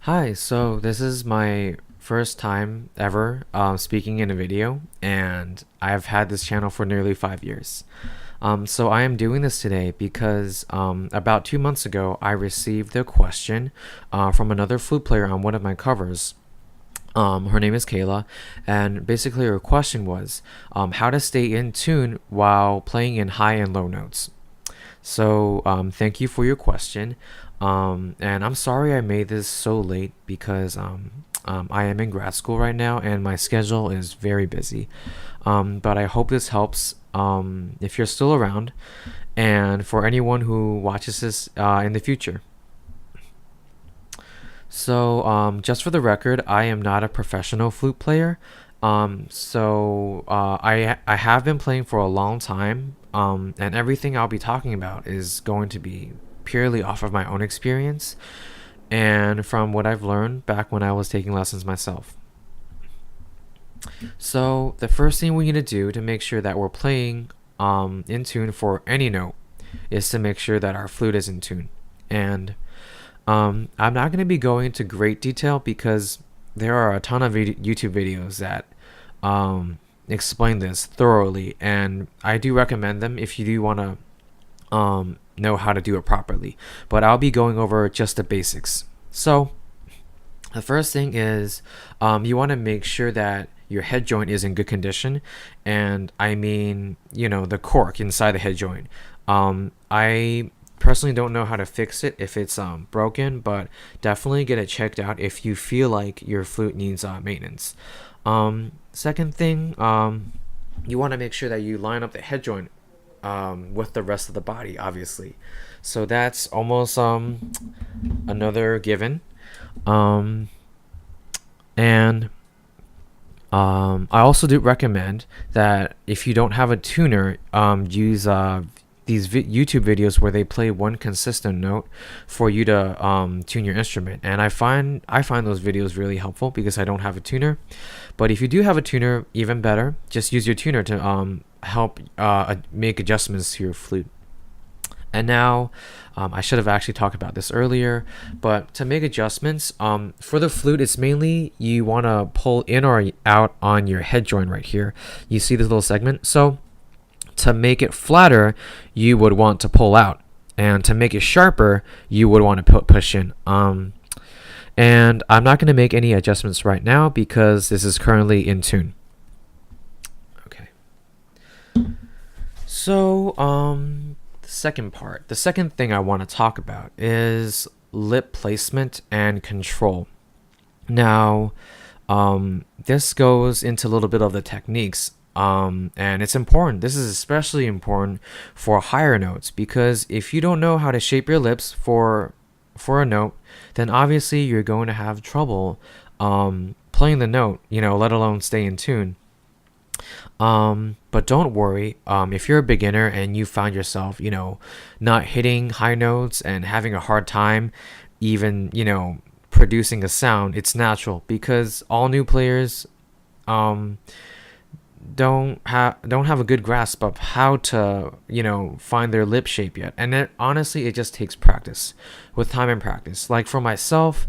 Hi, so this is my first time ever speaking in a video, and I've had this channel for nearly 5 years. So I am doing this today because about 2 months ago, I received a question from another flute player on one of my covers. Her name is Kayla, and basically her question was how to stay in tune while playing in high and low notes. So, thank you for your question. And I'm sorry I made this so late because I am in grad school right now and my schedule is very busy. But I hope this helps if you're still around and for anyone who watches this in the future. So, just for the record, I am not a professional flute player. I have been playing for a long time, and everything I'll be talking about is going to be purely off of my own experience and from what I've learned back when I was taking lessons myself. So, the first thing we need to do to make sure that we're playing in tune for any note is to make sure that our flute is in tune. And I'm not going to be going into great detail because there are a ton of YouTube videos that explain this thoroughly, and I do recommend them if you do want to know how to do it properly. But I'll be going over just the basics. So, the first thing is you want to make sure that your head joint is in good condition, and I mean, the cork inside the head joint. I personally don't know how to fix it if it's broken, but definitely get it checked out if you feel like your flute needs maintenance. Second thing, you want to make sure that you line up the head joint with the rest of the body, obviously. So that's almost another given. Um, and I also do recommend that if you don't have a tuner, use these YouTube videos where they play one consistent note for you to tune your instrument. And I find those videos really helpful because I don't have a tuner. But if you do have a tuner, even better. Just use your tuner to help make adjustments to your flute. And now, I should have actually talked about this earlier, but to make adjustments, for the flute, it's mainly you want to pull in or out on your head joint right here. You see this little segment? So to make it flatter, you would want to pull out. And to make it sharper, you would want to push in. And I'm not going to make any adjustments right now because this is currently in tune. Okay. So, the second thing I want to talk about is lip placement and control. Now, this goes into a little bit of the techniques, and it's important. This is especially important for higher notes because if you don't know how to shape your lips for a note, then obviously you're going to have trouble playing the note, let alone stay in tune. But don't worry, if you're a beginner and you find yourself, not hitting high notes and having a hard time even, producing a sound, it's natural because all new players um, don't have a good grasp of how to, find their lip shape yet. And honestly, it just takes practice. With time and practice. Like for myself,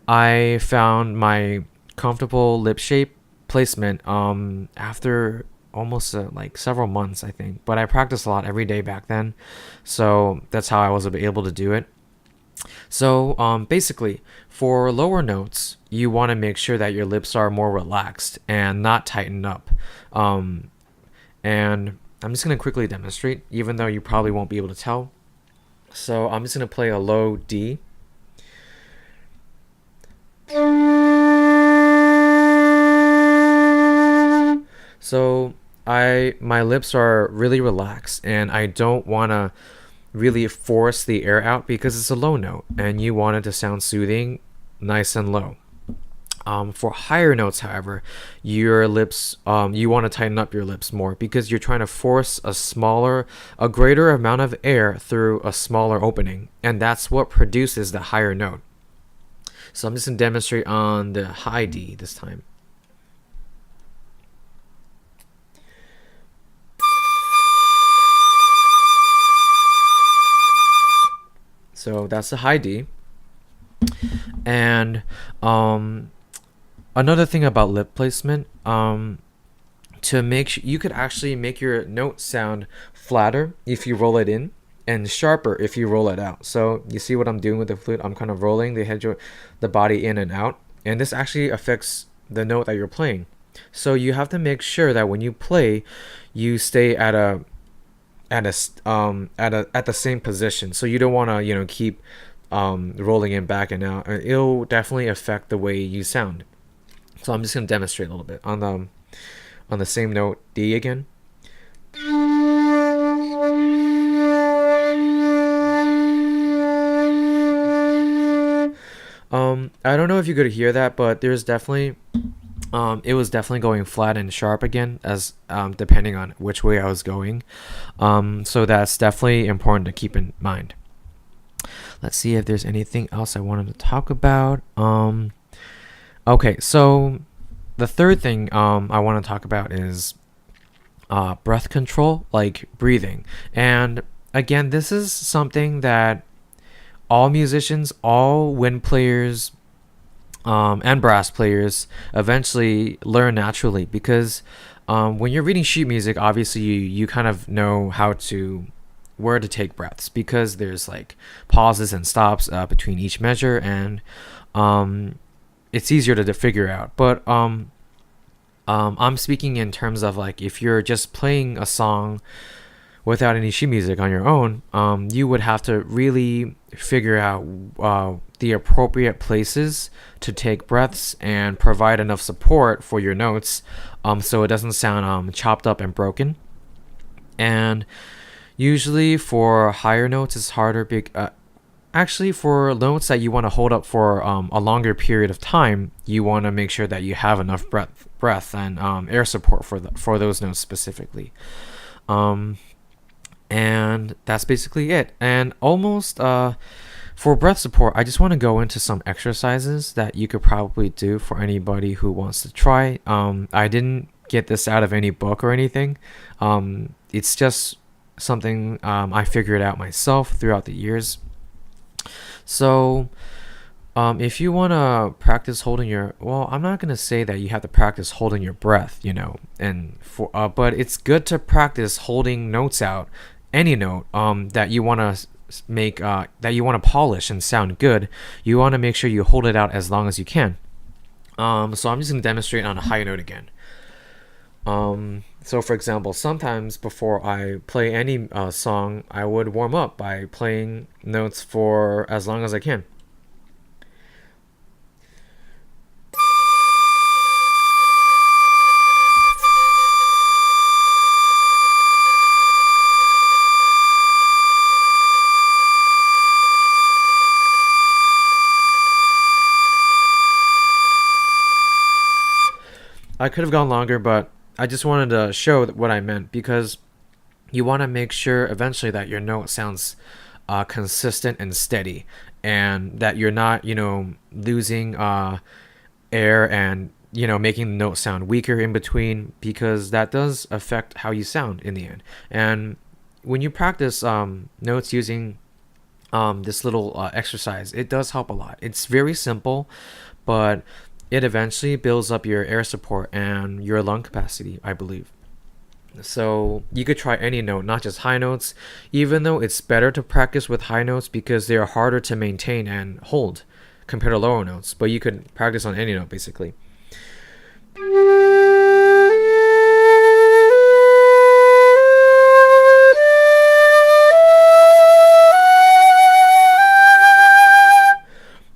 I found my comfortable lip shape placement after almost like several months, I think. But I practiced a lot every day back then, so that's how I was able to do it. So basically, for lower notes, you want to make sure that your lips are more relaxed and not tightened up. Um, and I'm just going to quickly demonstrate, even though you probably won't be able to tell. So I'm just going to play a low D. So my lips are really relaxed and I don't want to really force the air out because it's a low note and you want it to sound soothing, nice and low. For higher notes, however, your lips, you want to tighten up your lips more because you're trying to force a greater amount of air through a smaller opening, and that's what produces the higher note. So I'm just going to demonstrate on the high D this time. So that's the high D. And another thing about lip placement, to make you could actually make your note sound flatter if you roll it in and sharper if you roll it out. So you see what I'm doing with the flute? I'm kind of rolling the head joint, the body in and out, and this actually affects the note that you're playing. So you have to make sure that when you play, you stay at the same position. So you don't want to keep rolling in back and out. It'll definitely affect the way you sound. So I'm just gonna demonstrate a little bit on the same note, D again. I don't know if you could hear that, but there's definitely it was definitely going flat and sharp again, as depending on which way I was going. So that's definitely important to keep in mind. Let's see if there's anything else I wanted to talk about. Okay, so the third thing I want to talk about is breath control, like breathing. And again, this is something that all musicians, all wind players, and brass players eventually learn naturally, because when you're reading sheet music, obviously you kind of know where to take breaths, because there's like pauses and stops between each measure, and it's easier to figure out. But I'm speaking in terms of like if you're just playing a song without any sheet music on your own, you would have to really figure out the appropriate places to take breaths and provide enough support for your notes, so it doesn't sound chopped up and broken. And usually for higher notes, it's harder. Actually, for notes that you want to hold up for a longer period of time, you want to make sure that you have enough breath and air support for those notes specifically. And that's basically it. And almost for breath support, I just want to go into some exercises that you could probably do for anybody who wants to try. I didn't get this out of any book or anything. It's just something I figured out myself throughout the years. So if you want to practice holding I'm not going to say that you have to practice holding your breath, but it's good to practice holding notes out, any note that you want to that you want to polish and sound good. You want to make sure you hold it out as long as you can. So I'm just going to demonstrate on a high note again. So for example, sometimes before I play any song, I would warm up by playing notes for as long as I can. I could have gone longer, but I just wanted to show what I meant, because you want to make sure eventually that your note sounds consistent and steady, and that you're not, losing air and, making the note sound weaker in between, because that does affect how you sound in the end. And when you practice notes using this little exercise, it does help a lot. It's very simple, but it eventually builds up your air support and your lung capacity, I believe. So you could try any note, not just high notes, even though it's better to practice with high notes because they are harder to maintain and hold compared to lower notes. But you could practice on any note, basically.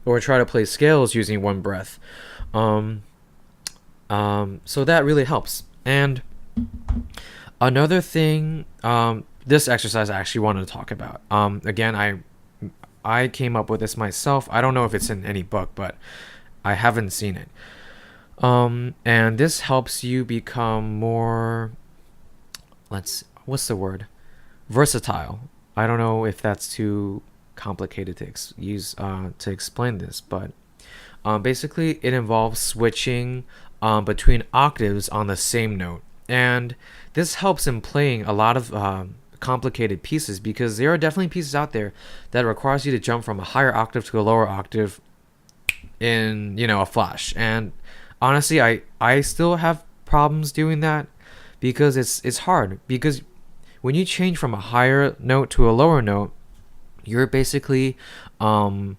Or try to play scales using one breath. So that really helps. And another thing, this exercise I actually wanted to talk about. Again, I came up with this myself. I don't know if it's in any book, but I haven't seen it. And this helps you become more, what's the word? Versatile. I don't know if that's too complicated to use to explain this, but basically it involves switching between octaves on the same note. And this helps in playing a lot of complicated pieces, because there are definitely pieces out there that requires you to jump from a higher octave to a lower octave in a flash. And honestly, I still have problems doing that because it's hard, because when you change from a higher note to a lower note, you're basically um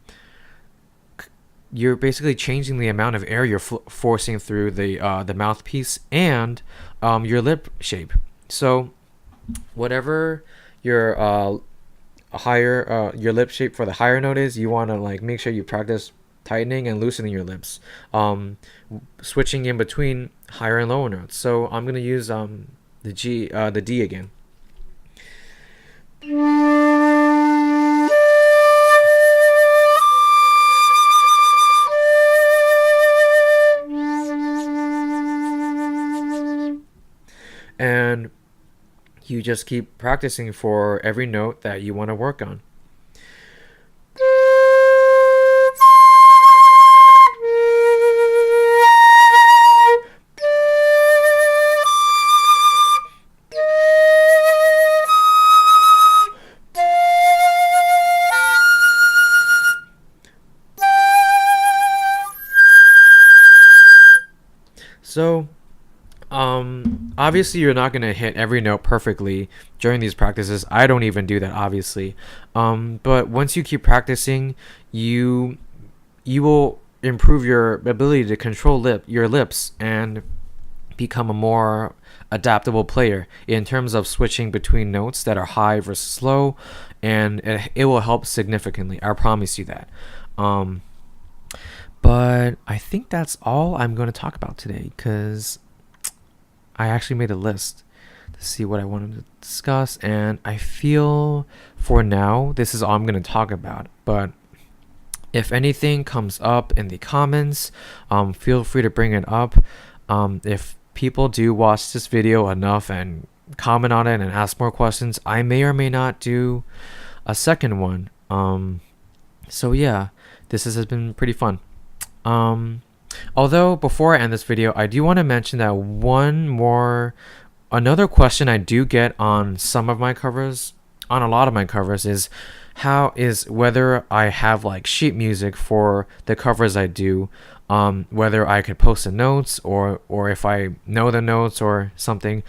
you're basically changing the amount of air you're forcing through the mouthpiece and your lip shape. So whatever your higher your lip shape for the higher note is, you want to like make sure you practice tightening and loosening your lips, switching in between higher and lower notes. So I'm gonna use the D again. And you just keep practicing for every note that you want to work on. So obviously you're not going to hit every note perfectly during these practices. I don't even do that, obviously. But once you keep practicing, you will improve your ability to control your lips and become a more adaptable player in terms of switching between notes that are high versus low, and it will help significantly. I promise you that. But I think that's all I'm going to talk about today, because I actually made a list to see what I wanted to discuss, and I feel for now this is all I'm going to talk about. But if anything comes up in the comments, feel free to bring it up. If people do watch this video enough and comment on it and ask more questions, I may or may not do a second one. So yeah, this has been pretty fun. Although before I end this video, I do want to mention that another question I do get on some of my covers, on a lot of my covers, is whether I have like sheet music for the covers I do, whether I could post the notes or if I know the notes or something.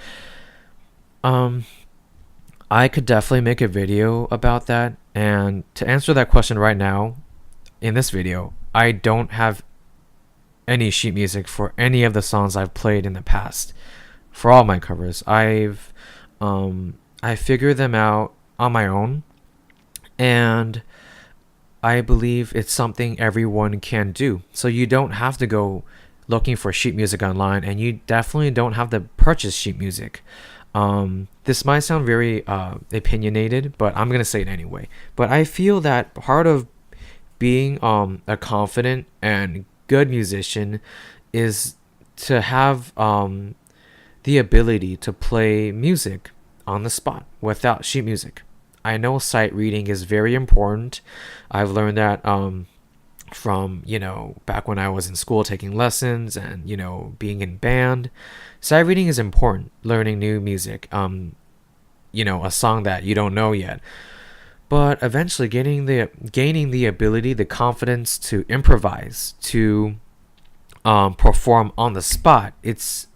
I could definitely make a video about that, and to answer that question right now in this video, I don't have any sheet music for any of the songs I've played in the past. For all my covers, I figured them out on my own, and I believe it's something everyone can do. So you don't have to go looking for sheet music online, and you definitely don't have to purchase sheet music. This might sound very opinionated, but I'm gonna say it anyway. But I feel that part of being a confident and good musician is to have the ability to play music on the spot without sheet music. I know sight reading is very important. I've learned that from back when I was in school taking lessons and being in band. Sight reading is important. Learning new music, a song that you don't know yet. But eventually gaining the ability, the confidence to improvise, to perform on the spot,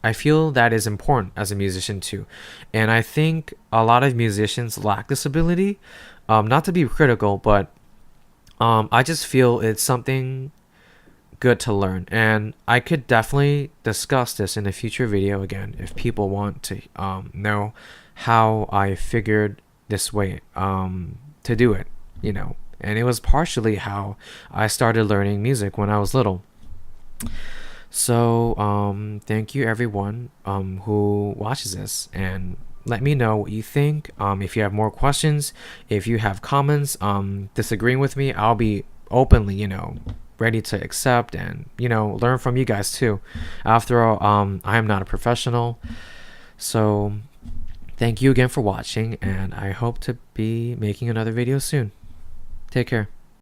I feel that is important as a musician too. And I think a lot of musicians lack this ability. Not to be critical, but I just feel it's something good to learn. And I could definitely discuss this in a future video again if people want to know how I figured this way to do it, and it was partially how I started learning music when I was little. So thank you everyone who watches this, and let me know what you think. If you have more questions, if you have comments disagreeing with me, I'll be openly ready to accept and learn from you guys too. After all, I am not a professional. So thank you again for watching, and I hope to be making another video soon. Take care.